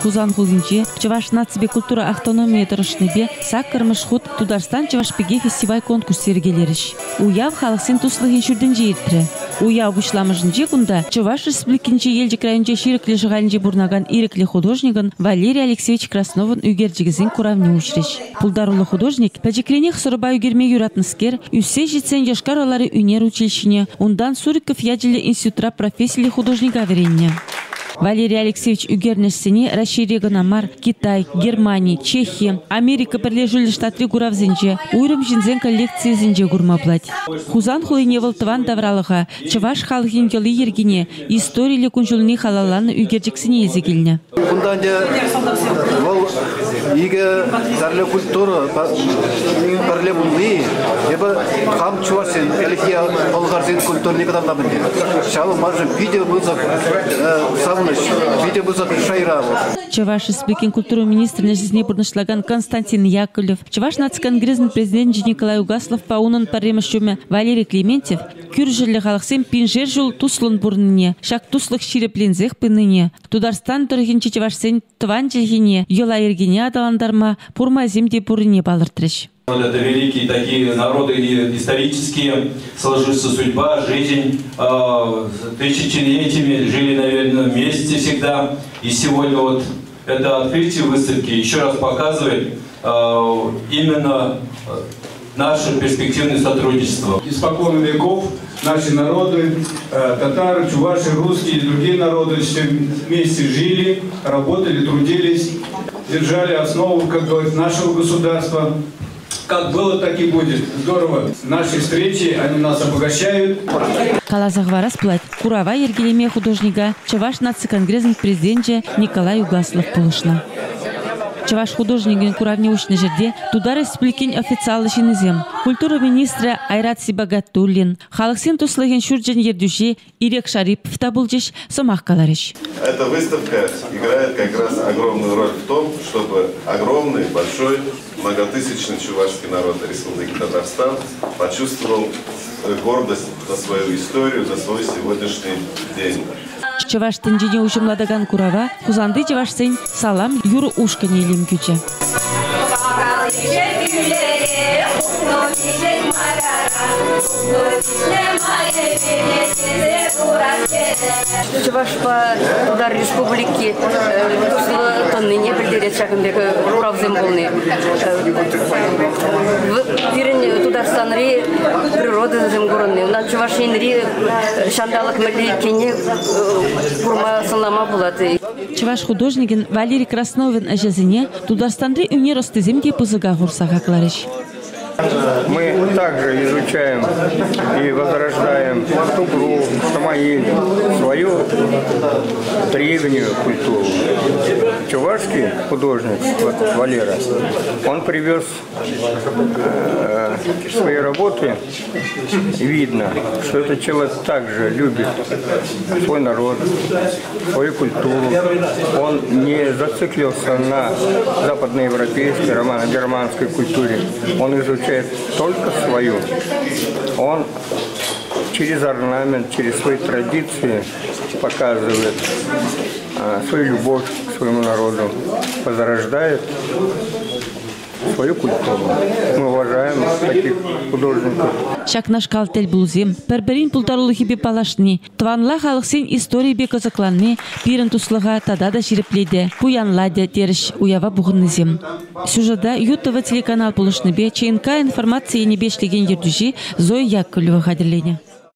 Хузан хулинче, Чуваш нацибе культура автономия тұрышныбе саккармыш худ Тударстан Чувашпеге фестиваль конкурс сергелериш. Уяв халықсын туслығын шүрдін жейттірі. Уяв бұшламыжынче күнда Чуваш республикинче елжік районче ширеклі жығалынче бурнаган иреклі художнигын Валерий Алексеевич Красновын үгерджігізін куравне учреш. Пулдарулы художник Пәжекленех сұрыба үгерме юратныскер, үссе жетсен Яшкаралары үнер училищине, ондан Суриков яджилі институтра профессии художника веренне. Валерий Алексеевич үгернешсене Россия Гономар, Китай, Германия, Чехия, Америка бірлежілі штатри гуравзенже, уйрым жинзен коллекции зенже гурмаблать. Хузан хулине волтыван давралыға, Чуваш халығын елы ергене, история күнжіліне халаланы үгерджексіне езегіліне. Иге зарле культура парле булды. Еба хам чувашин элихия олгарзин культурникадан да бинде. Шалы маржы видео бузак савныш видео бузак шайра. Чуваш республикин культуру министріне жизни бурнышлаган Константин Яковлев, Чуваш нацконгрессин президент Николай Угаслов паунын парремешуме Валерий Клементьев күржілі халықсен пинжер жыл туслын бурныне, шак туслық ширеплензех пыныне. Тударстан тұрғынчы Чувашсен тван жегене, ела ергене адаландарма пурма земде пурыне балыртырыш. Это великие такие народы исторические, сложится судьба, жизнь, тысячелетиями жили, наверное, вместе всегда. И сегодня вот это открытие выставки еще раз показывает именно наше перспективное сотрудничество. Испокон веков наши народы, татары, чуваши, русские и другие народы все вместе жили, работали, трудились, держали основу, как говорится, нашего государства. Как было, так и будет. Здорово. Наши встречи, они нас обогащают. Калазахва расплать. Курава ергелеме художника Чуваш нацконгрессин президенте Николай Угаслов полышна. Чуваш художнигин куравне учны жерде туда республикин официалы шинезем. Культура министра Айрат Сибагатуллин, халықсен туслыгин шурджен ердюши Ирек Шарипов табулжиш сомах калариш. Эта выставка играет как раз огромную роль в том, чтобы огромный, большой, многотысячный чувашский народ Республики Татарстан почувствовал гордость за свою историю, за свой сегодняшний день. Чуваш тенджине ушымладаган курава, хузанды Чувашсен салам юру ушкане илем кюче. Чуваш по удар республики ныне билдерет шагындагы правзем болны. Бирин Тударстанри природа земгороны. На Чувашинри шандалык меликене курма сынлама булаты. Чуваш художнигин Валерий Красновин ажазине Тударстанри үнер остеземге пызыга гурсага кларыш. Мы также изучаем и возрождаем Тугру, Самаиль, свою древнюю культуру. Чувашский художник Валера, он привез свои работы, видно, что этот человек также любит свой народ, свою культуру. Он не зациклился на западноевропейской, романо-германской культуре. Он изучает только свою. Он через орнамент, через свои традиции показывает свою любовь к своему народу, возрождает свою культуру. Мы уважаем таких художников. Шак наш калтель булзем, перберин пултарулы хибе палашни, тванла халықсен истории бе казакланме, пирен туслыға тадада ширепледе, пуянладя теріш уява бұғыннызем. Сюжада ЮТВ телеканал пулышны бе, ЧНК информации не бешлеген ердужи Зоя Яковлева хадерлене.